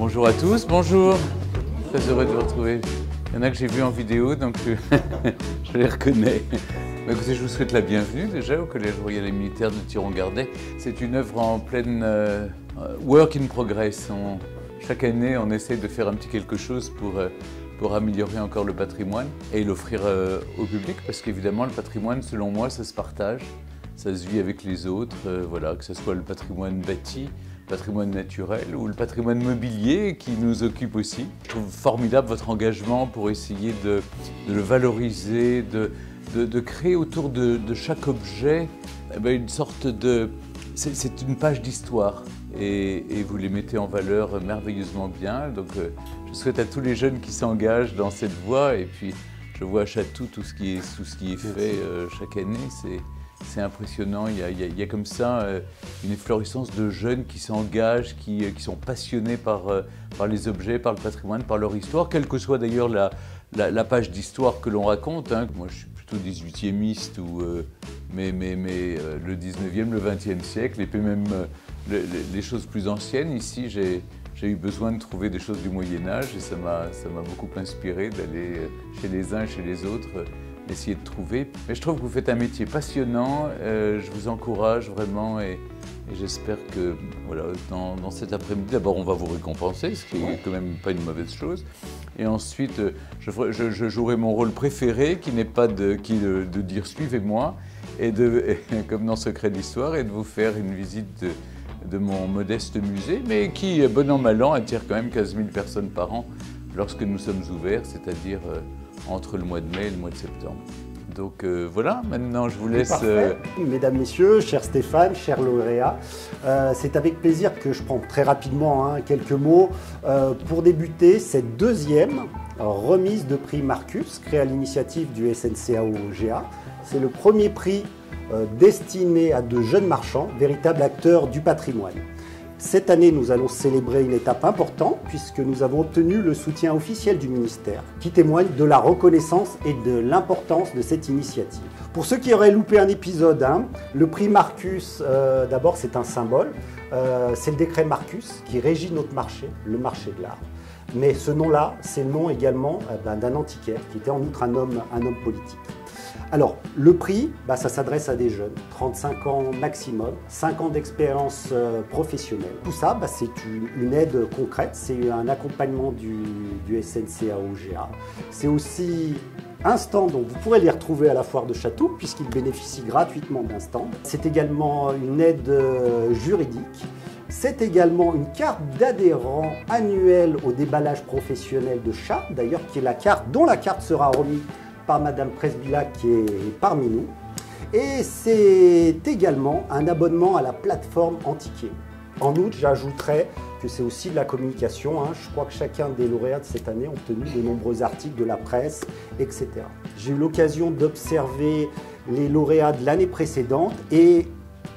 Bonjour à tous, bonjour. Très heureux de vous retrouver. Il y en a que j'ai vu en vidéo, donc je les reconnais. Écoutez, je vous souhaite la bienvenue déjà au Collège Royal et Militaire de Thiron-Gardet. C'est une œuvre en pleine work in progress. Chaque année, on essaie de faire un petit quelque chose pour améliorer encore le patrimoine et l'offrir au public, parce qu'évidemment, le patrimoine, selon moi, ça se partage, ça se vit avec les autres, voilà, que ce soit le patrimoine bâti, le patrimoine naturel ou le patrimoine mobilier qui nous occupe aussi. Je trouve formidable votre engagement pour essayer de le valoriser, de créer autour de chaque objet une sorte de... C'est une page d'histoire et vous les mettez en valeur merveilleusement bien. Donc je souhaite à tous les jeunes qui s'engagent dans cette voie, et puis je vois à Chatou tout ce qui est fait chaque année. C'est impressionnant, il y a comme ça une efflorescence de jeunes qui s'engagent, qui sont passionnés par les objets, par le patrimoine, par leur histoire, quelle que soit d'ailleurs la page d'histoire que l'on raconte. Hein. Moi je suis plutôt 18e, mais le 19e, le 20e siècle, et puis même les choses plus anciennes. Ici j'ai eu besoin de trouver des choses du Moyen-Âge, et ça m'a beaucoup inspiré d'aller chez les uns et chez les autres, essayer de trouver. Mais je trouve que vous faites un métier passionnant, je vous encourage vraiment, et j'espère que voilà, dans cet après-midi, d'abord on va vous récompenser, ce qui est quand même pas une mauvaise chose, et ensuite je jouerai mon rôle préféré, qui n'est pas de dire suivez-moi, et comme dans Secret d'Histoire, et de vous faire une visite de mon modeste musée, mais qui, bon an mal an, attire quand même 15 000 personnes par an lorsque nous sommes ouverts, c'est-à-dire entre le mois de mai et le mois de septembre. Donc voilà, maintenant je vous laisse... Mesdames, Messieurs, cher Stéphane, cher lauréat, c'est avec plaisir que je prends très rapidement quelques mots pour débuter cette deuxième remise de prix Marcus, créée à l'initiative du SNCAO-GA. C'est le premier prix destiné à de jeunes marchands, véritables acteurs du patrimoine. Cette année, nous allons célébrer une étape importante puisque nous avons obtenu le soutien officiel du ministère qui témoigne de la reconnaissance et de l'importance de cette initiative. Pour ceux qui auraient loupé un épisode, le prix Marcus, d'abord c'est un symbole, c'est le décret Marcus qui régit notre marché, le marché de l'art. Mais ce nom-là, c'est le nom également d'un antiquaire qui était en outre un homme politique. Alors, le prix, ça s'adresse à des jeunes, 35 ans maximum, 5 ans d'expérience professionnelle. Tout ça, c'est une aide concrète, c'est un accompagnement du SNCAO-GA. C'est aussi un stand, donc vous pourrez les retrouver à la foire de Chatou, puisqu'ils bénéficient gratuitement d'un stand. C'est également une aide juridique. C'est également une carte d'adhérent annuelle au déballage professionnel de Chartres, d'ailleurs, dont la carte sera remise par Madame Presbilla qui est parmi nous. Et c'est également un abonnement à la plateforme Antiqué. En outre, j'ajouterais que c'est aussi de la communication. Je crois que chacun des lauréats de cette année ont obtenu de nombreux articles de la presse, etc. J'ai eu l'occasion d'observer les lauréats de l'année précédente et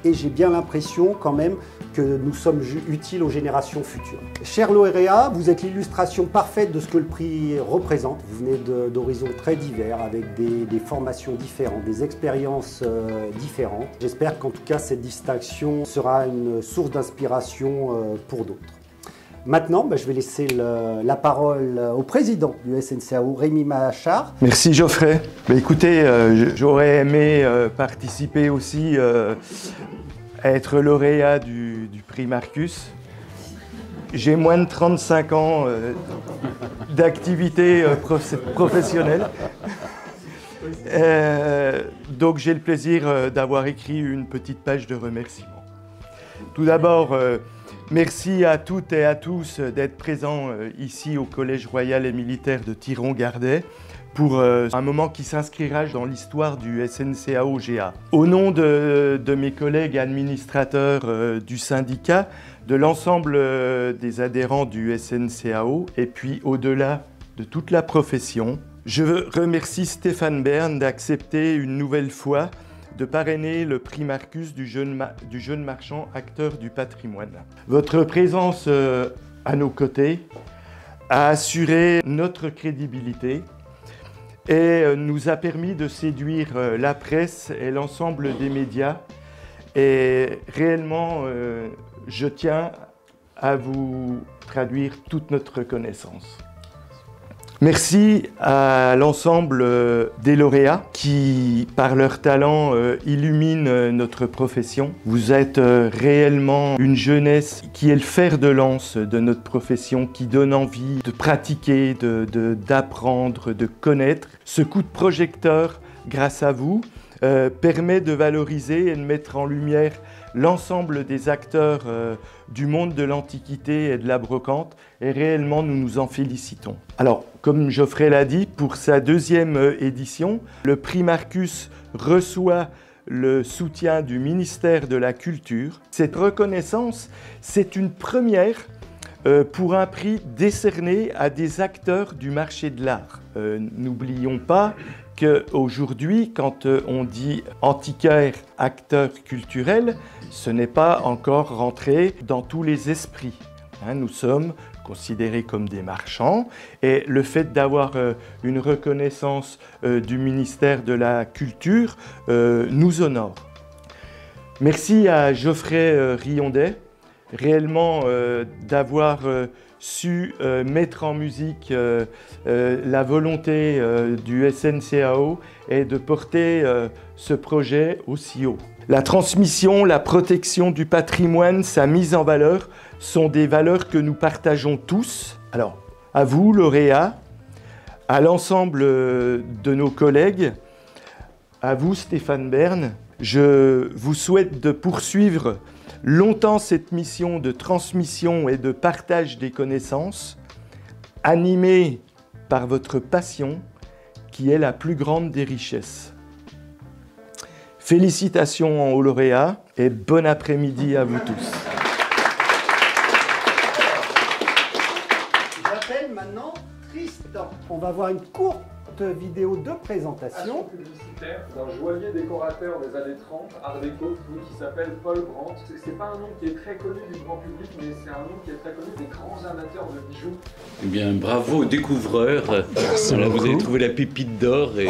j'ai bien l'impression quand même que nous sommes utiles aux générations futures. Chers lauréats, vous êtes l'illustration parfaite de ce que le prix représente. Vous venez d'horizons très divers, avec des formations différentes, des expériences différentes. J'espère qu'en tout cas, cette distinction sera une source d'inspiration pour d'autres. Maintenant, je vais laisser la parole au président du SNCAO, Rémi Machard. Merci Geoffrey. Écoutez, j'aurais aimé participer aussi à être lauréat du prix Marcus. J'ai moins de 35 ans d'activité professionnelle. Donc j'ai le plaisir d'avoir écrit une petite page de remerciements. Tout d'abord, merci à toutes et à tous d'être présents ici au Collège Royal et Militaire de Thiron-Gardet pour un moment qui s'inscrira dans l'histoire du SNCAO-GA. Au nom de mes collègues administrateurs du syndicat, de l'ensemble des adhérents du SNCAO et puis au-delà de toute la profession, je remercie Stéphane Bern d'accepter une nouvelle fois de parrainer le prix Marcus du jeune marchand acteur du patrimoine. Votre présence à nos côtés a assuré notre crédibilité et nous a permis de séduire la presse et l'ensemble des médias. Et réellement, je tiens à vous traduire toute notre reconnaissance. Merci à l'ensemble des lauréats qui, par leur talent, illuminent notre profession. Vous êtes réellement une jeunesse qui est le fer de lance de notre profession, qui donne envie de pratiquer, d'apprendre, de connaître. Ce coup de projecteur, grâce à vous, permet de valoriser et de mettre en lumière l'ensemble des acteurs du monde de l'Antiquité et de la brocante, et réellement nous nous en félicitons. Alors, comme Geoffrey l'a dit, pour sa deuxième édition, le prix Marcus reçoit le soutien du ministère de la Culture. Cette reconnaissance, c'est une première pour un prix décerné à des acteurs du marché de l'art. N'oublions pas qu'aujourd'hui, quand on dit antiquaire, acteur culturel, ce n'est pas encore rentré dans tous les esprits. Nous sommes considérés comme des marchands et le fait d'avoir une reconnaissance du ministère de la Culture nous honore. Merci à Geoffrey Riondet, réellement d'avoir su mettre en musique la volonté du SNCAO et de porter ce projet aussi haut. La transmission, la protection du patrimoine, sa mise en valeur sont des valeurs que nous partageons tous. Alors, à vous, lauréats, à l'ensemble de nos collègues, à vous, Stéphane Bern, je vous souhaite de poursuivre longtemps cette mission de transmission et de partage des connaissances, animée par votre passion, qui est la plus grande des richesses. Félicitations aux lauréats et bon après-midi à vous tous. J'appelle maintenant Tristan. On va voir une courte vidéo de présentation. Publicitaire d'un joaillier décorateur des années 30, Art déco, qui s'appelle Paul Brandt. C'est pas un nom qui est très connu du grand public, mais c'est un nom qui est très connu des grands amateurs de bijoux. Eh bien, bravo aux découvreurs. Voilà, vous avez trouvé la pépite d'or et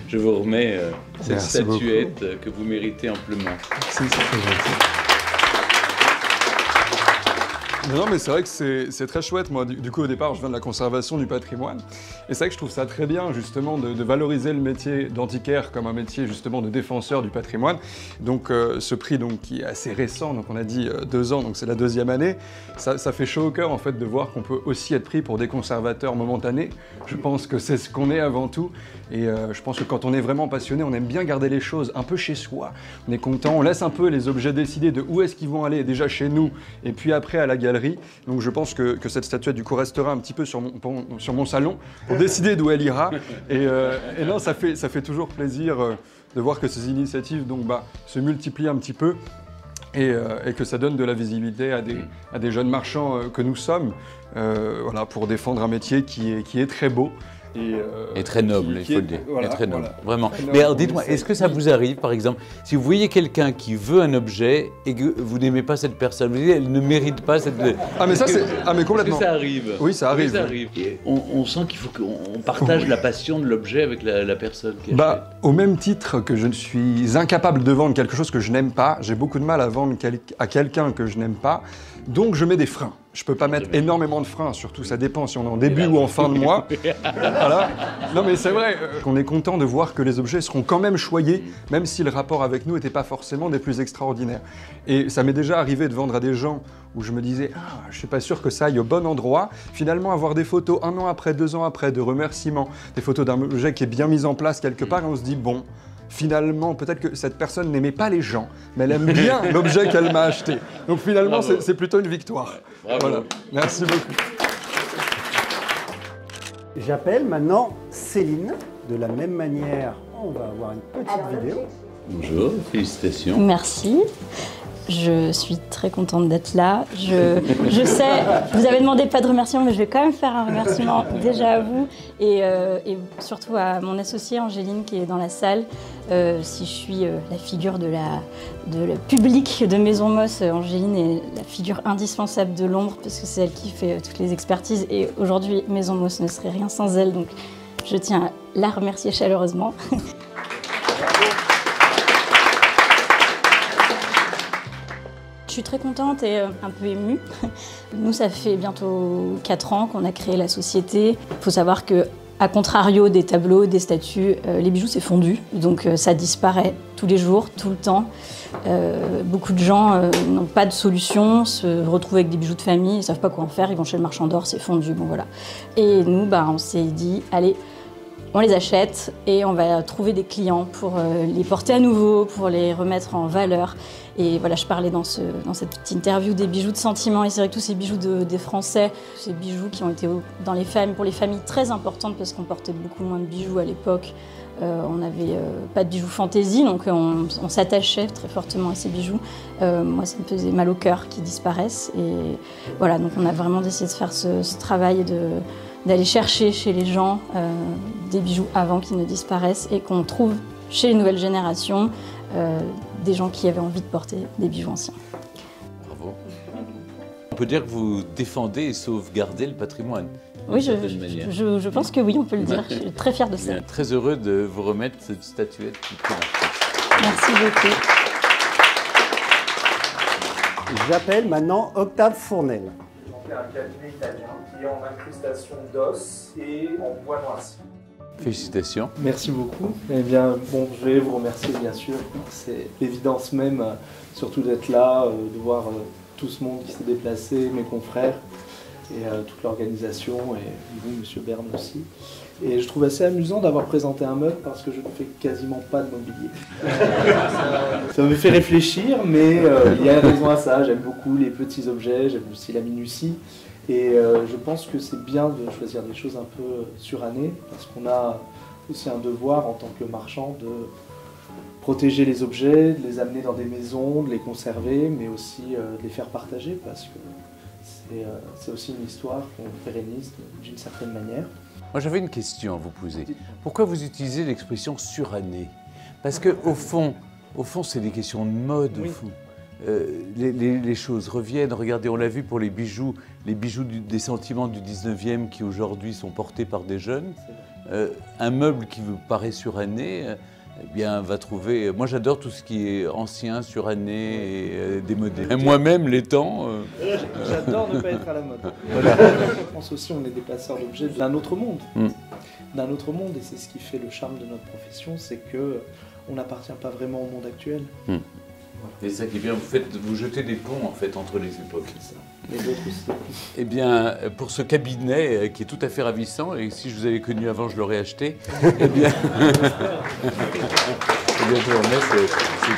je vous remets cette statuette que vous méritez amplement. Merci, c'est très gentil. Non, mais c'est vrai que c'est très chouette. Moi, du coup, au départ, je viens de la conservation du patrimoine. Et c'est vrai que je trouve ça très bien, justement, de valoriser le métier d'antiquaire comme un métier, justement, de défenseur du patrimoine. Donc, ce prix, donc, qui est assez récent, donc on a dit 2 ans, donc c'est la 2e année, ça fait chaud au cœur, en fait, de voir qu'on peut aussi être pris pour des conservateurs momentanés. Je pense que c'est ce qu'on est avant tout. Et je pense que quand on est vraiment passionné, on aime bien garder les choses un peu chez soi. On est content, on laisse un peu les objets décider de où est-ce qu'ils vont aller, déjà chez nous, et puis après à la galerie. Donc je pense que cette statuette du coup restera un petit peu sur mon salon pour décider d'où elle ira. Et là, ça fait toujours plaisir de voir que ces initiatives donc, se multiplient un petit peu et que ça donne de la visibilité à des jeunes marchands que nous sommes, voilà, pour défendre un métier qui est très beau. Et très noble, il faut le dire. Voilà, et très noble, voilà. vraiment. Très noble, mais alors dites-moi, est-ce que ça vous arrive, par exemple, si vous voyez quelqu'un qui veut un objet et que vous n'aimez pas cette personne, vous dites elle ne mérite pas cette... Ah mais ça c'est... Ah mais complètement. Est-ce que ça arrive? Oui, ça arrive. Oui, ça arrive. Et on sent qu'il faut qu'on partage la passion de l'objet avec la personne qui achète. Au même titre que je ne suis incapable de vendre quelque chose que je n'aime pas, j'ai beaucoup de mal à vendre à quelqu'un que je n'aime pas, donc je mets des freins. Je peux pas mettre énormément de freins, surtout ça dépend si on est en début ou en fin de mois. Voilà. Non mais c'est vrai qu'on est content de voir que les objets seront quand même choyés, même si le rapport avec nous n'était pas forcément des plus extraordinaires. Et ça m'est déjà arrivé de vendre à des gens où je me disais « Ah, je suis pas sûr que ça aille au bon endroit ». Finalement, avoir des photos 1 an après, 2 ans après, de remerciements, des photos d'un objet qui est bien mis en place quelque part, et on se dit « Bon, finalement, peut-être que cette personne n'aimait pas les gens, mais elle aime bien l'objet qu'elle m'a acheté. Donc finalement, c'est plutôt une victoire. Bravo. Voilà. Merci beaucoup. J'appelle maintenant Céline. De la même manière, on va avoir une petite vidéo. Bonjour, félicitations. Merci. Je suis très contente d'être là. Je sais, vous avez demandé pas de remerciements, mais je vais quand même faire un remerciement déjà à vous et surtout à mon associée Angéline qui est dans la salle. Si je suis la figure de la public de Maison Moss, Angéline est la figure indispensable de l'ombre parce que c'est elle qui fait toutes les expertises et aujourd'hui Maison Moss ne serait rien sans elle, donc je tiens à la remercier chaleureusement. Je suis très contente et un peu émue. Nous, ça fait bientôt 4 ans qu'on a créé la société. Il faut savoir que, à contrario des tableaux, des statues, les bijoux c'est fondu, donc ça disparaît tous les jours, tout le temps. Beaucoup de gens n'ont pas de solution, se retrouvent avec des bijoux de famille, ils ne savent pas quoi en faire, ils vont chez le marchand d'or, c'est fondu, bon voilà. Et nous, on s'est dit, allez, on les achète et on va trouver des clients pour les porter à nouveau, pour les remettre en valeur. Et voilà, je parlais dans cette petite interview des bijoux de sentiment, et c'est vrai que tous ces bijoux des Français, ces bijoux qui ont été pour les familles très importantes parce qu'on portait beaucoup moins de bijoux à l'époque. On n'avait pas de bijoux fantaisie, donc on s'attachait très fortement à ces bijoux. Moi, ça me faisait mal au cœur qu'ils disparaissent. Et voilà, donc on a vraiment décidé de faire ce travail d'aller chercher chez les gens des bijoux avant qu'ils ne disparaissent et qu'on trouve chez les nouvelles générations des gens qui avaient envie de porter des bijoux anciens. Bravo. On peut dire que vous défendez et sauvegardez le patrimoine. Oui, je pense que oui, on peut le dire. Je suis très fière de ça. Bien, très heureux de vous remettre cette statuette. Merci beaucoup. J'appelle maintenant Octave Fournel. C'est un cabinet italien qui est en incrustation d'os et en bois noirci. Félicitations. Merci beaucoup. Eh bien, bon, je vais vous remercier bien sûr. C'est l'évidence même, surtout d'être là, de voir tout ce monde qui s'est déplacé, mes confrères et toute l'organisation et vous, Monsieur Berne aussi. Et je trouve assez amusant d'avoir présenté un meuble parce que je ne fais quasiment pas de mobilier. Ça me fait réfléchir, mais il y a raison à ça. J'aime beaucoup les petits objets, j'aime aussi la minutie. Et je pense que c'est bien de choisir des choses un peu surannées parce qu'on a aussi un devoir en tant que marchand de protéger les objets, de les amener dans des maisons, de les conserver, mais aussi de les faire partager parce que c'est aussi une histoire qu'on pérennise d'une certaine manière. Moi, j'avais une question à vous poser. Pourquoi vous utilisez l'expression surannée? Parce qu'au fond, c'est des questions de mode, au fond. Les choses reviennent. Regardez, on l'a vu pour les bijoux des sentiments du 19e qui aujourd'hui sont portés par des jeunes. Un meuble qui vous paraît suranné, eh bien, va trouver... Moi, j'adore tout ce qui est ancien, suranné et démodé. Moi-même, l'étant... J'adore ne pas être à la mode. Voilà. Je pense aussi qu'on est des passeurs d'objets d'un autre monde. D'un autre monde, et c'est ce qui fait le charme de notre profession, c'est qu'on n'appartient pas vraiment au monde actuel. Et ça qui est bien, vous jetez des ponts en fait entre les époques. Ça. Les autres aussi. Eh bien, pour ce cabinet qui est tout à fait ravissant, et si je vous avais connu avant, je l'aurais acheté, eh bien, je vous remets ce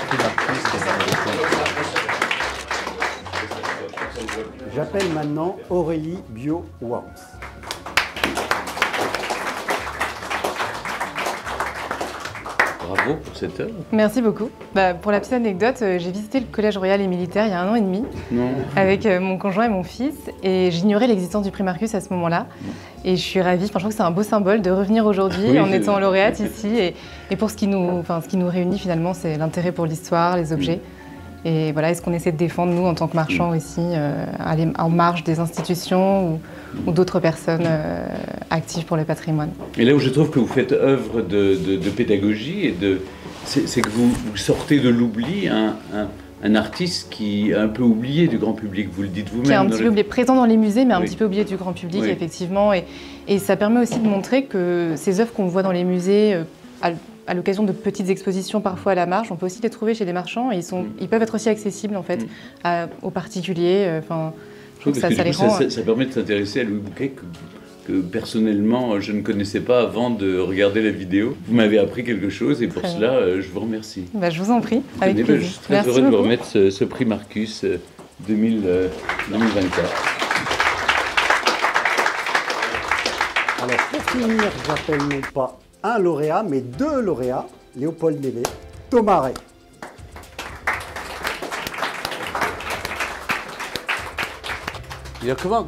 prix Marcus. J'appelle maintenant Aurélie Bio-Worms. Bravo pour cette œuvre. Merci beaucoup. Pour la petite anecdote, j'ai visité le Collège Royal et Militaire il y a 1 an et demi avec mon conjoint et mon fils et j'ignorais l'existence du prix Marcus à ce moment-là et je suis ravie. Je trouve que c'est un beau symbole de revenir aujourd'hui en étant lauréate ici et pour ce qui nous réunit finalement, c'est l'intérêt pour l'histoire, les objets. Et voilà, est-ce qu'on essaie de défendre, nous, en tant que marchands aussi, aller en marge des institutions ou d'autres personnes actives pour le patrimoine. Et là où je trouve que vous faites œuvre de pédagogie, c'est que vous sortez de l'oubli un artiste qui est un peu oublié du grand public, vous le dites vous-même. Qui est un petit peu oublié, présent dans les musées, mais un petit peu oublié du grand public, effectivement. Et ça permet aussi de montrer que ces œuvres qu'on voit dans les musées, à l'occasion de petites expositions parfois à la marge, on peut aussi les trouver chez des marchands et ils peuvent être aussi accessibles en fait aux particuliers. Je trouve que ça les rend... ça permet de s'intéresser à Louis Bouquet que personnellement je ne connaissais pas avant de regarder la vidéo. Vous m'avez appris quelque chose et pour cela je vous remercie. Je vous en prie, avec plaisir. Je suis très heureux de vous remettre ce prix Marcus 2024. Alors pour finir, j'appelle non pas un lauréat, mais 2 lauréats, Léopold Névé, Thomas Ray.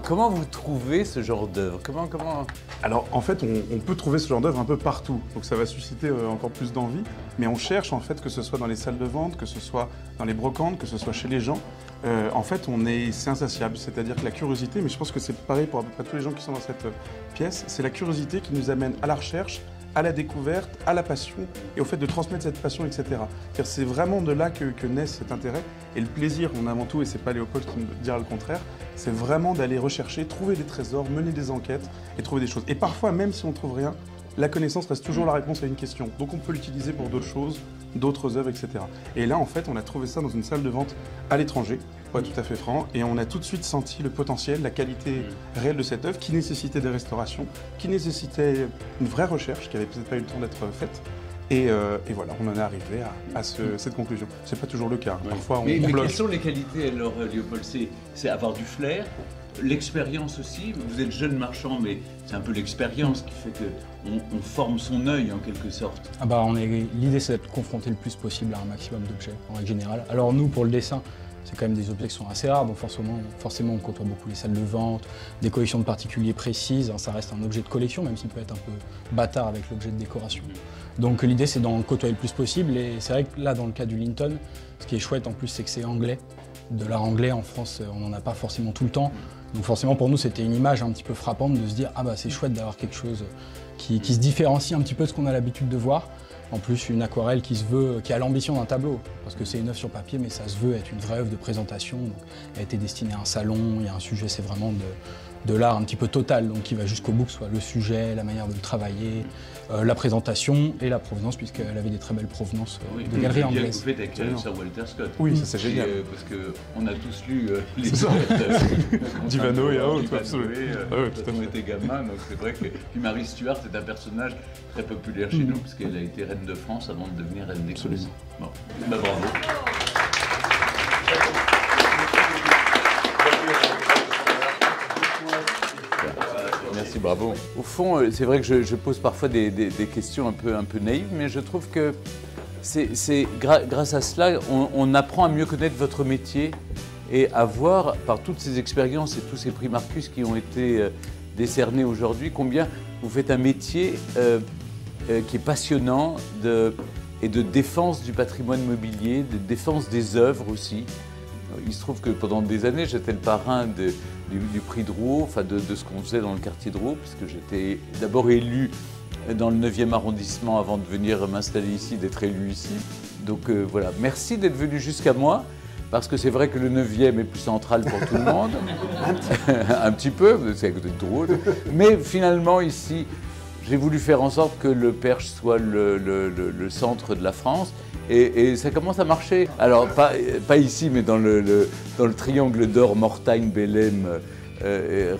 Comment vous trouvez ce genre d'œuvre? Alors en fait, on peut trouver ce genre d'œuvre un peu partout, donc ça va susciter encore plus d'envie, mais on cherche en fait que ce soit dans les salles de vente, que ce soit dans les brocantes, que ce soit chez les gens. En fait, c'est insatiable, c'est-à-dire que la curiosité, mais je pense que c'est pareil pour à peu près tous les gens qui sont dans cette pièce, c'est la curiosité qui nous amène à la recherche à la découverte, à la passion et au fait de transmettre cette passion, etc. C'est vraiment de là que naît cet intérêt. Et le plaisir, en avant tout, et c'est pas Léopold qui me dira le contraire, c'est vraiment d'aller rechercher, trouver des trésors, mener des enquêtes et trouver des choses. Et parfois, même si on ne trouve rien, la connaissance reste toujours la réponse à une question. Donc on peut l'utiliser pour d'autres choses, d'autres œuvres, etc. Et là, en fait, on a trouvé ça dans une salle de vente à l'étranger, pour être tout à fait franc, et on a tout de suite senti le potentiel, la qualité réelle de cette œuvre, qui nécessitait des restaurations, qui nécessitait une vraie recherche, qui n'avait peut-être pas eu le temps d'être faite. Et voilà, on en est arrivé à cette conclusion. C'est pas toujours le cas. Parfois, on bloque. Mais quelles sont les qualités, alors, Léopold? C'est avoir du flair, l'expérience aussi. Vous êtes jeune marchand, mais c'est un peu l'expérience qui fait qu'on forme son œil, en quelque sorte. Ah bah, l'idée, c'est d'être confronté le plus possible à un maximum d'objets, en règle générale. Alors nous, pour le dessin, c'est quand même des objets qui sont assez rares, donc forcément on côtoie beaucoup les salles de vente, des collections de particuliers précises, ça reste un objet de collection, même s'il peut être un peu bâtard avec l'objet de décoration. Donc l'idée, c'est d'en côtoyer le plus possible, et c'est vrai que là, dans le cas du Linton, ce qui est chouette en plus, c'est que c'est anglais. De l'art anglais en France, on n'en a pas forcément tout le temps. Donc forcément pour nous, c'était une image un petit peu frappante de se dire « Ah bah c'est chouette d'avoir quelque chose qui se différencie un petit peu de ce qu'on a l'habitude de voir ». En plus, une aquarelle qui a l'ambition d'un tableau, parce que c'est une œuvre sur papier, mais ça se veut être une vraie œuvre de présentation. Donc, elle a été destinée à un salon, il y a un sujet, c'est vraiment de l'art un petit peu total, donc qui va jusqu'au bout, que ce soit le sujet, la manière de le travailler, la présentation et la provenance, puisqu'elle avait des très belles provenances de galeries anglaises. Vous faites avec Sir Walter Scott. Oui, ça c'est génial. Parce qu'on a tous lu les d'Ivano et autres, absolument. Quand on était gamin, donc c'est vrai que puis Marie Stuart est un personnage très populaire chez nous, parce qu'elle a été reine de France avant de devenir reine d'Écosse. Bon, bah, bravo. Merci, bravo. Au fond, c'est vrai que je pose parfois des questions un peu naïves, mais je trouve que grâce à cela, on apprend à mieux connaître votre métier et à voir, par toutes ces expériences et tous ces prix Marcus qui ont été décernés aujourd'hui, combien vous faites un métier qui est passionnant et de défense du patrimoine mobilier, de défense des œuvres aussi. Il se trouve que pendant des années, j'étais le parrain du prix Drouot, enfin de ce qu'on faisait dans le quartier Drouot, puisque j'étais d'abord élu dans le 9e arrondissement avant de venir m'installer ici, d'être élu ici. Donc voilà, merci d'être venu jusqu'à moi, parce que c'est vrai que le 9e est plus central pour tout le monde. Un petit peu, c'est à côté de Drouot. Mais finalement, ici, j'ai voulu faire en sorte que le Perche soit le centre de la France. Et ça commence à marcher. Alors, pas ici, mais dans le triangle d'or, Mortagne, Bélem,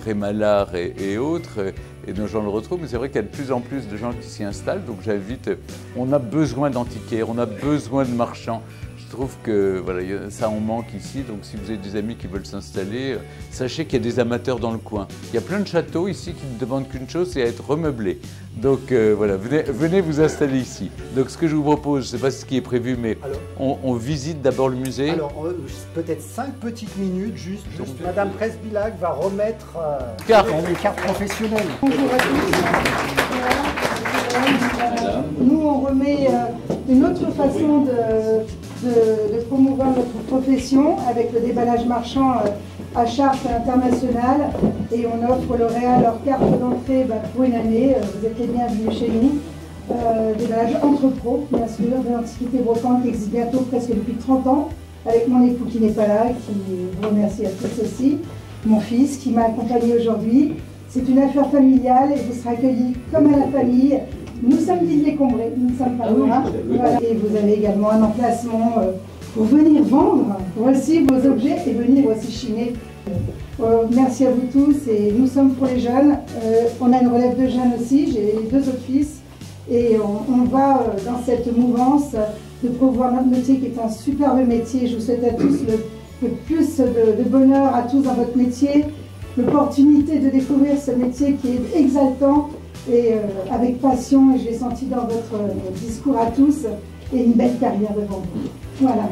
Rémalard et autres. Et nos gens le retrouvent. Mais c'est vrai qu'il y a de plus en plus de gens qui s'y installent. Donc j'invite, on a besoin d'antiquaires, on a besoin de marchands. Je trouve que voilà, ça en manque ici, donc si vous avez des amis qui veulent s'installer, sachez qu'il y a des amateurs dans le coin. Il y a plein de châteaux ici qui ne demandent qu'une chose, c'est à être remeublés. Donc voilà, venez vous installer ici. Donc ce que je vous propose, je ne sais pas ce qui est prévu, mais on visite d'abord le musée. Alors peut-être 5 petites minutes, juste Madame Presbilac va remettre les cartes professionnelles. Bonjour à tous. Nous on remet une autre façon de promouvoir notre profession avec le déballage marchand à charte internationale, et on offre L'Oréal leur carte d'entrée pour une année. Vous êtes les bienvenus chez nous. Déballage entre pros, bien sûr, de l'Antiquité brocante qui existe bientôt presque depuis 30 ans, avec mon époux qui n'est pas là, qui vous remercie à tous aussi, mon fils qui m'a accompagné aujourd'hui. C'est une affaire familiale et vous serez accueillis comme à la famille. Nous sommes Villiers-Combré, nous ne sommes pas loin. Voilà. Et vous avez également un emplacement pour venir vendre aussi vos objets et venir aussi chiner. Merci à vous tous, et nous sommes pour les jeunes. On a une relève de jeunes aussi, j'ai 2 autres fils. Et on va dans cette mouvance de promouvoir notre métier qui est un superbe métier. Je vous souhaite à tous le plus de bonheur à tous dans votre métier, l'opportunité de découvrir ce métier qui est exaltant et avec passion, et je l'ai senti dans votre discours à tous, et une belle carrière devant vous. Voilà.